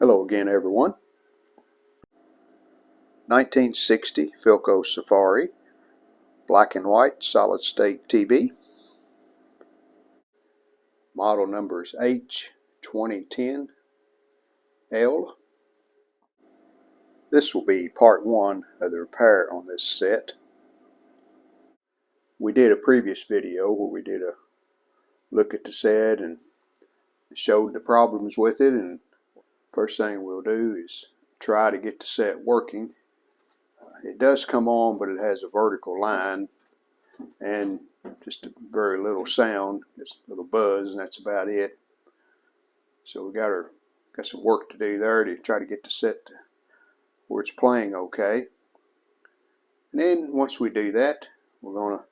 Hello again, everyone. 1960 Philco Safari, black and white solid state TV. Model number is H2010L. This will be part one of the repair on this set. We did a previous video where we did a look at the set and showed the problems with it, and first thing we'll do is try to get the set working. It does come on, but it has a vertical line and just a very little sound, just a little buzz, and that's about it. So we got some work to do there to try to get the set to where it's playing okay. And then once we do that, we're going to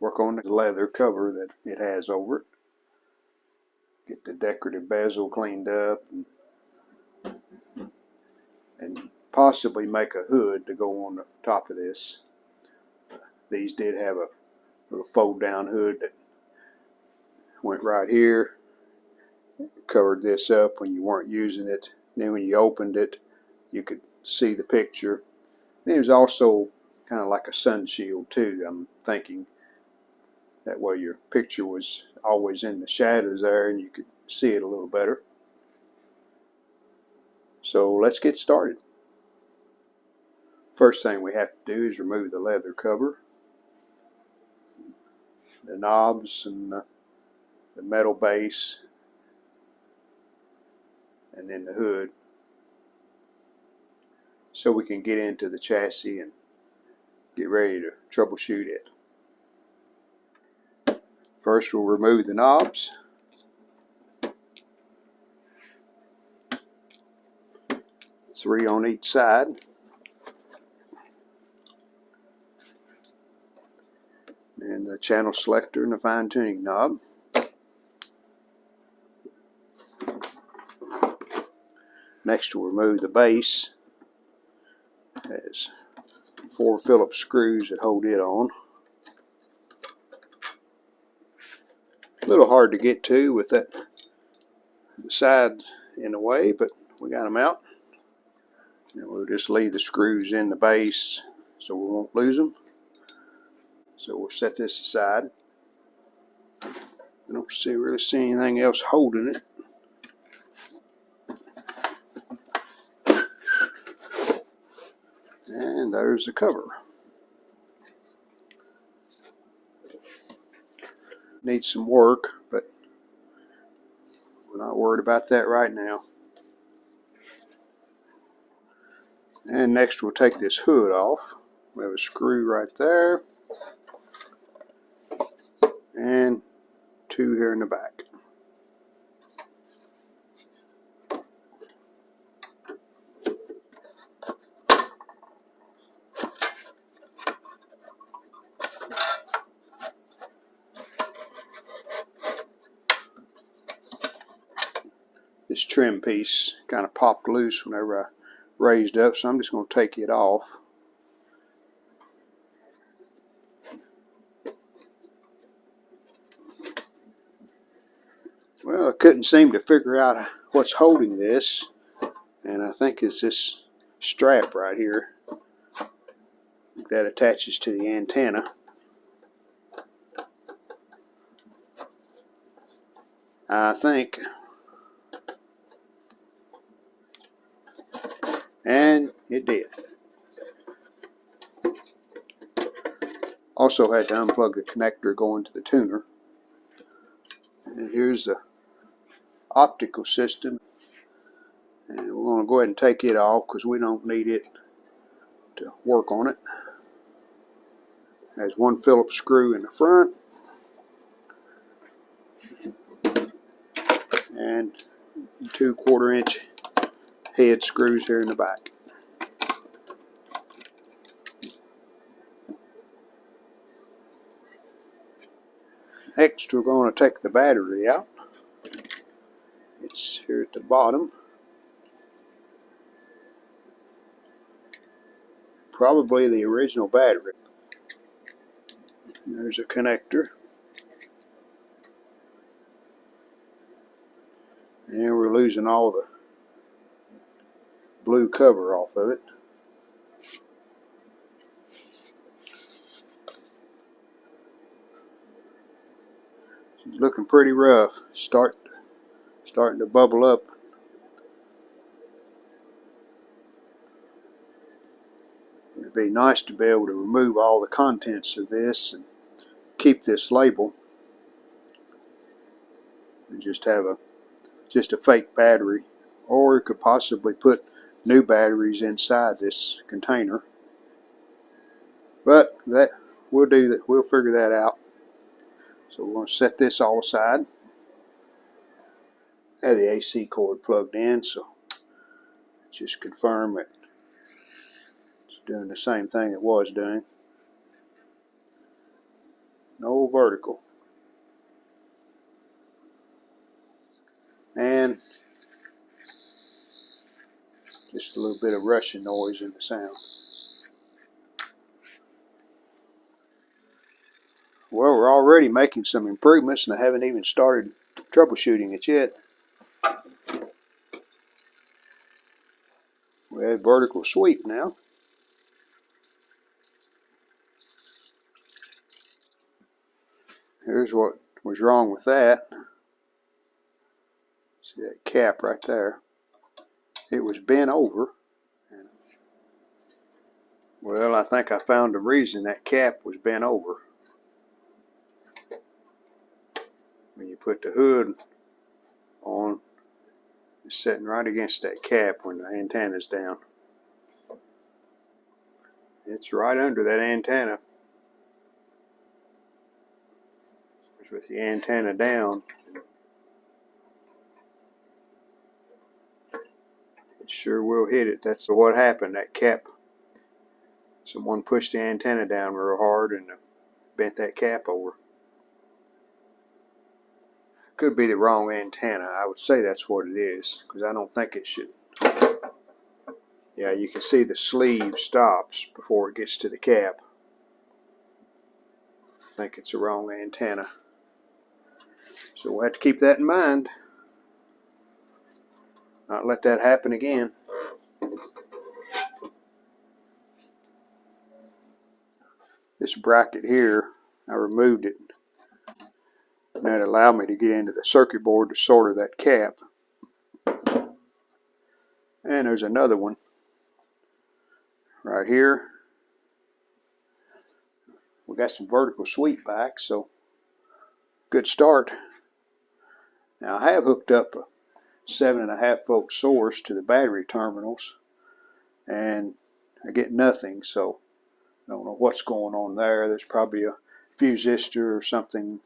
work on the leather cover that it has over it. Get the decorative bezel cleaned up and possibly make a hood to go on the top of this. These did have a little fold down hood that went right here, covered this up when you weren't using it. Then when you opened it, you could see the picture. And it was also kind of like a sun shield too, I'm thinking. That way your picture was always in the shadows there and you could see it a little better. So let's get started. First thing we have to do is remove the leather cover, the knobs and the metal base, and then the hood, so we can get into the chassis and get ready to troubleshoot it. First we'll remove the knobs. Three on each side. And the channel selector and the fine tuning knob. Next we'll remove the base. It has 4 Phillips screws that hold it on. A little hard to get to with the side in the way, but we got them out. And we'll just leave the screws in the base so we won't lose them. So we'll set this aside. I don't really see anything else holding it. And there's the cover. Needs some work, but we're not worried about that right now. And next we'll take this hood off. We have a screw right there and 2 here in the back. This trim piece kind of popped loose whenever I raised up, so I'm just going to take it off. Well, I couldn't seem to figure out what's holding this, and I think it's this strap right here that attaches to the antenna. I think. And it did. Also had to unplug the connector going to the tuner. And here's the optical system. And we're going to go ahead and take it off because we don't need it to work on it. Has 1 Phillips screw in the front. And 2 1/4-inch head screws here in the back. Next we're going to take the battery out. It's here at the bottom. Probably the original battery. There's a connector. And we're losing all the blue cover off of it. It's looking pretty rough. Starting to bubble up. It'd be nice to be able to remove all the contents of this and keep this label and just have a fake battery, or you could possibly put new batteries inside this container. But that we'll do that. We'll figure that out. So we're going to set this all aside. I have the AC cord plugged in, so just confirm that it's doing the same thing it was doing. No vertical. And just a little bit of rushing noise in the sound. Well, we're already making some improvements, and I haven't even started troubleshooting it yet. We have vertical sweep now. Here's what was wrong with that. See that cap right there? It was bent over. Well, I think I found the reason that cap was bent over. When you put the hood on, it's sitting right against that cap when the antenna's down. It's right under that antenna. With the antenna down, it sure will hit it. That's what happened. That cap, someone pushed the antenna down real hard and bent that cap over. Could be the wrong antenna. I would say that's what it is, because I don't think it should. Yeah, you can see the sleeve stops before it gets to the cap. I think it's the wrong antenna. So we'll have to keep that in mind. Not let that happen again. This bracket here, I removed it. And that allowed me to get into the circuit board to solder that cap. And there's another one right here. We got some vertical sweep back, so good start. Now I have hooked up a 7.5 volt source to the battery terminals, and I get nothing, so I don't know what's going on there. There's probably a fusistor or something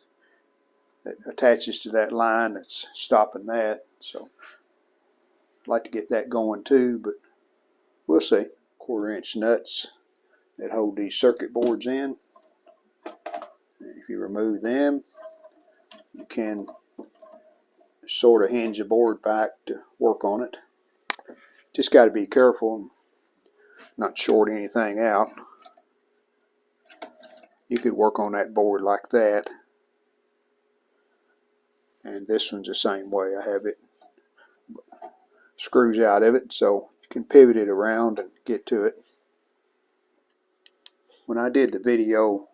that attaches to that line that's stopping that. So I'd like to get that going too, but we'll see. 1/4-inch nuts that hold these circuit boards in. And if you remove them, you can sort of hinge the board back to work on it. Just got to be careful and not short anything out. You could work on that board like that. And this one's the same way. I have it screws out of it, so you can pivot it around and get to it. When I did the video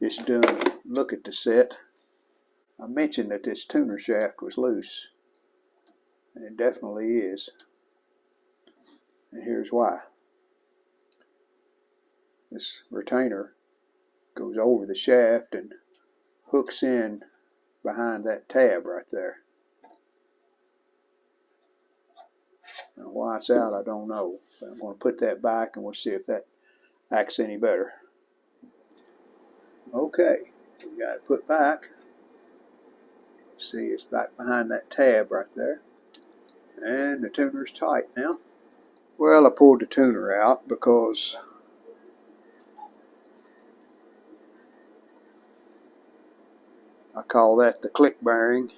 just doing a look at the set, I mentioned that this tuner shaft was loose, and it definitely is. And here's why. This retainer goes over the shaft and hooks in behind that tab right there. Now why it's out, I don't know, but I'm going to put that back and we'll see if that acts any better. Okay, we got it put back. See, it's back behind that tab right there, and the tuner's tight now. Well, I pulled the tuner out because I call that the click bearing.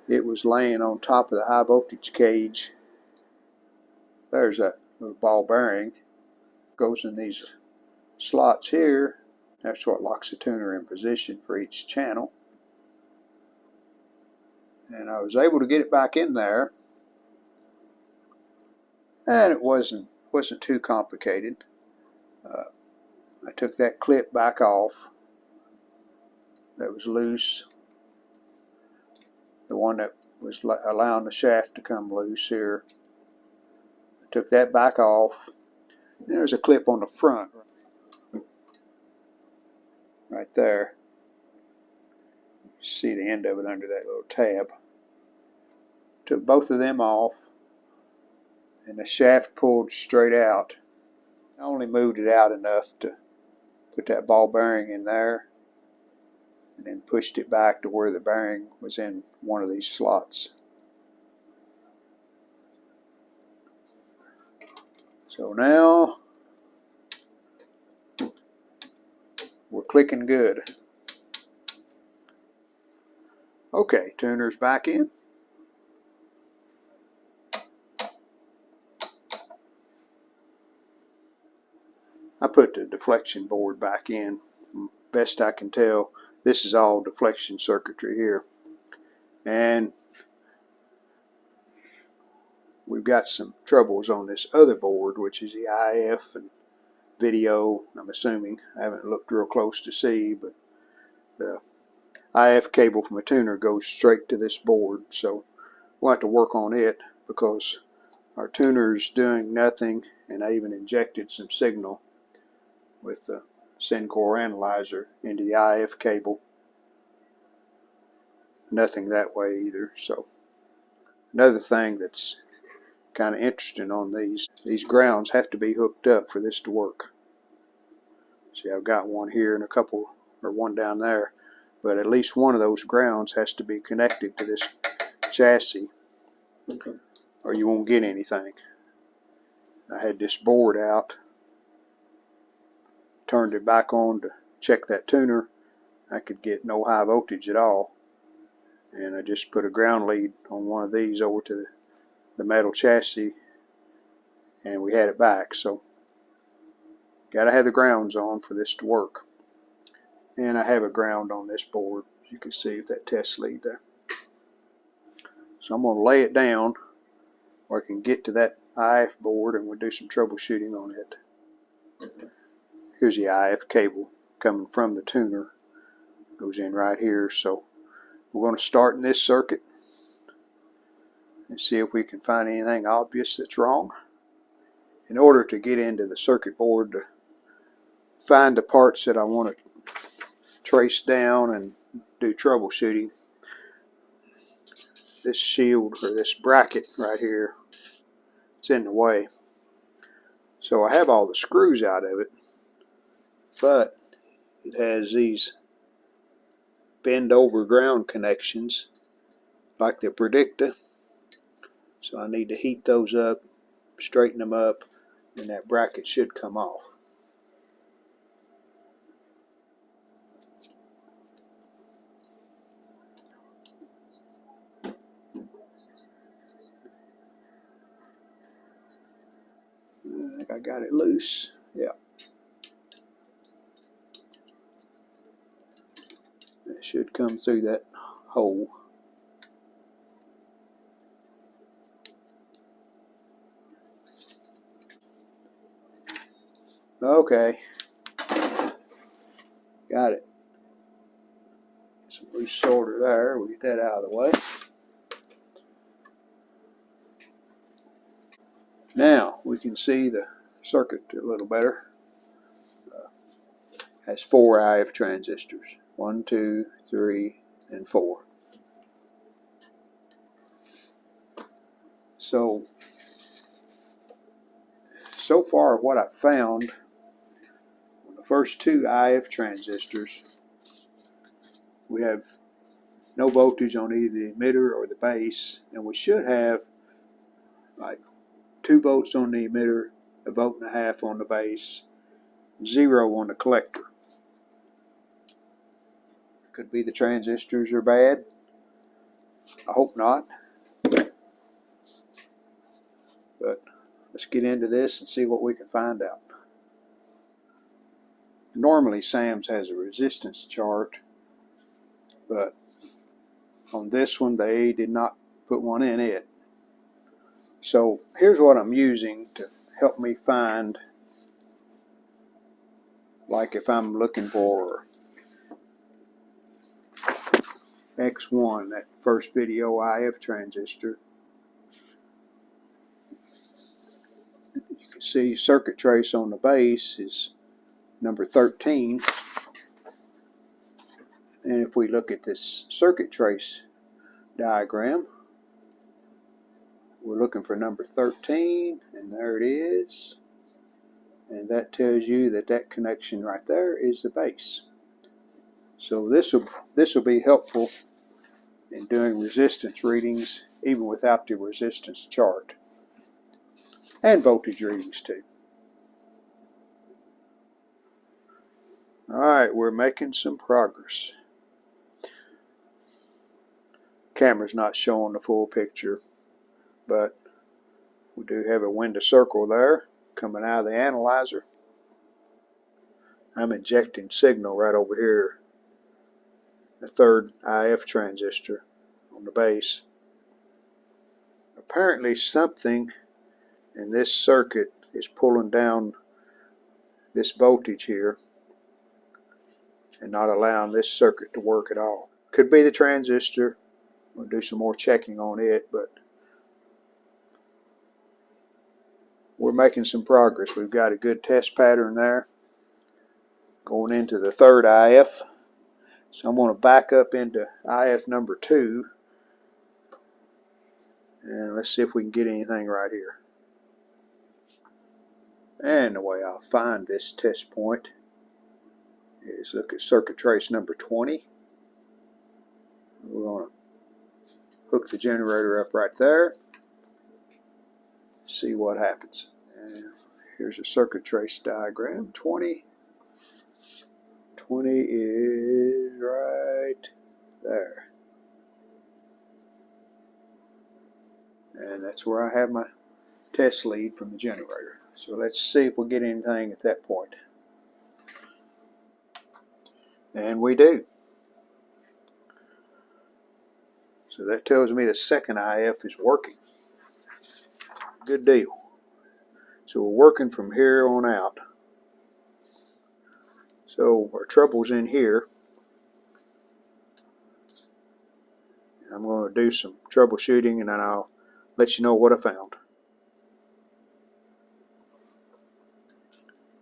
It was laying on top of the high voltage cage. There's that little ball bearing. Goes in these slots here. That's what locks the tuner in position for each channel. And I was able to get it back in there. and it wasn't too complicated. I took that clip back off that was loose, the one that was allowing the shaft to come loose here. I took that back off. There's a clip on the front right there. You see the end of it under that little tab. Took both of them off, and the shaft pulled straight out. I only moved it out enough to put that ball bearing in there, and then pushed it back to where the bearing was in one of these slots. So now we're clicking good. Okay, tuner's back in. I put the deflection board back in. Best I can tell, this is all deflection circuitry here. And we've got some troubles on this other board, which is the IF and video, I'm assuming. I haven't looked real close to see, but the IF cable from a tuner goes straight to this board, so we'll have to work on it because our tuner's doing nothing, and I even injected some signal with the Shango analyzer into the IF cable. Nothing that way either. So another thing that's kind of interesting on these grounds have to be hooked up for this to work. See, I've got one here and a couple, or one down there, but at least one of those grounds has to be connected to this chassis, or you won't get anything. I had this board out, turned it back on to check that tuner. I could get no high voltage at all, and I just put a ground lead on one of these over to the metal chassis, and we had it back. So gotta have the grounds on for this to work, and I have a ground on this board, you can see with that test lead there. So I'm going to lay it down where I can get to that IF board, and we'll do some troubleshooting on it. Here's the IF cable coming from the tuner, goes in right here. So we're going to start in this circuit and see if we can find anything obvious that's wrong. In order to get into the circuit board to find the parts that I want to trace down and do troubleshooting, this shield, or this bracket right here, it's in the way. So I have all the screws out of it, but it has these bend over ground connections like the predictor. So I need to heat those up, straighten them up, and that bracket should come off. I think I got it loose. Yeah. It should come through that hole. Okay. Got it. Some loose solder there. We'll get that out of the way. Now we can see the circuit a little better. Has 4 IF transistors. 1, 2, 3, and 4. So far what I've found on the first 2 IF transistors, we have no voltage on either the emitter or the base, and we should have like 2 volts on the emitter, 1.5 volts on the base, 0 on the collector. Could be the transistors are bad. I hope not. But let's get into this and see what we can find out. Normally Sam's has a resistance chart, but on this one they did not put one in it. So here's what I'm using to help me find, like if I'm looking for X1, that first video IF transistor, you can see circuit trace on the base is number 13. And if we look at this circuit trace diagram, we're looking for number 13, and there it is. And that tells you that that connection right there is the base. So this will be helpful in doing resistance readings even without the resistance chart, and voltage readings too. Alright, we're making some progress. Camera's not showing the full picture, but we do have a window circle there coming out of the analyzer. I'm injecting signal right over here, the third IF transistor on the base. Apparently something in this circuit is pulling down this voltage here and not allowing this circuit to work at all. Could be the transistor. We'll do some more checking on it, but we're making some progress. We've got a good test pattern there going into the third IF. So I'm going to back up into IF number 2, and let's see if we can get anything right here. And the way I'll find this test point is look at circuit trace number 20. We're going to hook the generator up right there, see what happens. And here's a circuit trace diagram. 20 is right there. And that's where I have my test lead from the generator. So let's see if we get anything at that point. And we do. So that tells me the second IF is working. Good deal. So we're working from here on out. So our trouble's in here. I'm going to do some troubleshooting, and then I'll let you know what I found.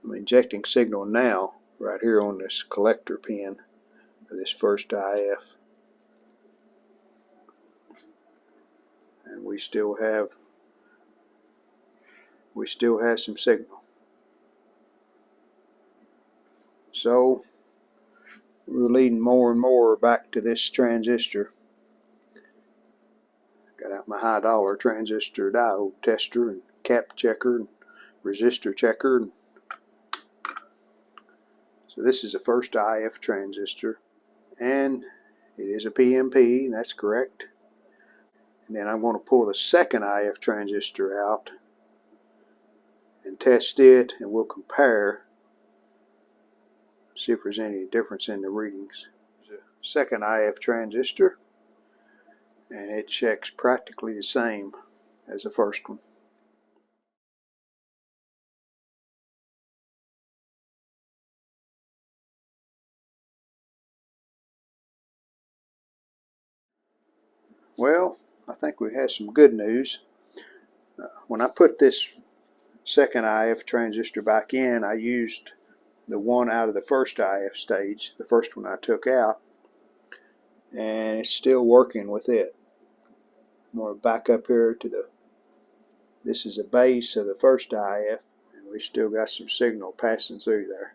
I'm injecting signal now right here on this collector pin of this first IF. And we still have some signal. So we're leading more and more back to this transistor. Got out my high dollar transistor diode tester and cap checker and resistor checker. So this is the first IF transistor, and it is a PNP, that's correct. And then I'm going to pull the second IF transistor out and test it, and we'll compare, see if there's any difference in the readings. There's a second IF transistor, and it checks practically the same as the first one. Well, I think we have some good news. When I put this second IF transistor back in, I used the one out of the first IF stage, the first one I took out, and it's still working with it. I'm going to back up here to this is a base of the first IF, and we still got some signal passing through there.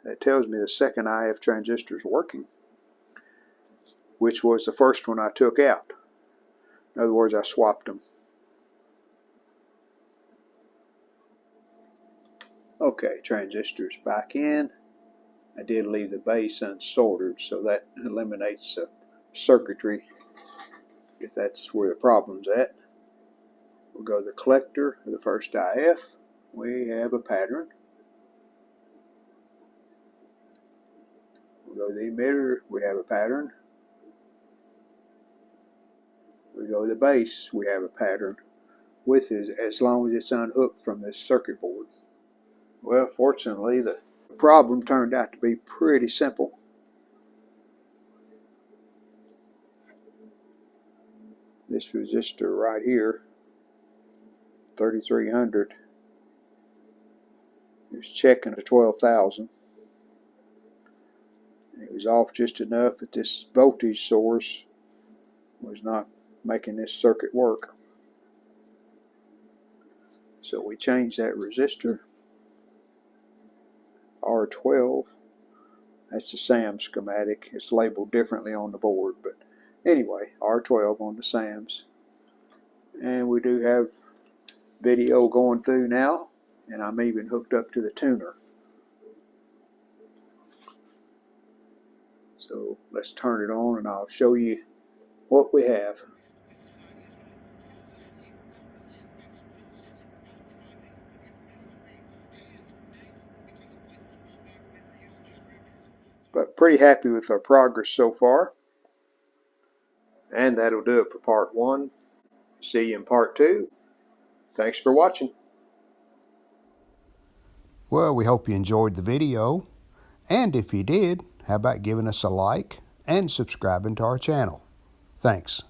That tells me the second IF transistor is working, which was the first one I took out. In other words, I swapped them. Okay, transistors back in. I did leave the base unsoldered, so that eliminates circuitry if that's where the problem's at. We'll go to the collector of the first IF. We have a pattern. We'll go to the emitter. We have a pattern. We go to the base. We have a pattern. with it as long as it's unhooked from this circuit board. Well, fortunately, the problem turned out to be pretty simple. This resistor right here, 3300, it was checking to 12,000. It was off just enough that this voltage source was not making this circuit work. So we changed that resistor, R12. That's the SAM schematic. It's labeled differently on the board, but anyway, R12 on the SAMs. And we do have video going through now, and I'm even hooked up to the tuner. So let's turn it on and I'll show you what we have. But pretty happy with our progress so far. And that'll do it for part 1. See you in part 2. Thanks for watching. Well, we hope you enjoyed the video. And if you did, how about giving us a like and subscribing to our channel? Thanks.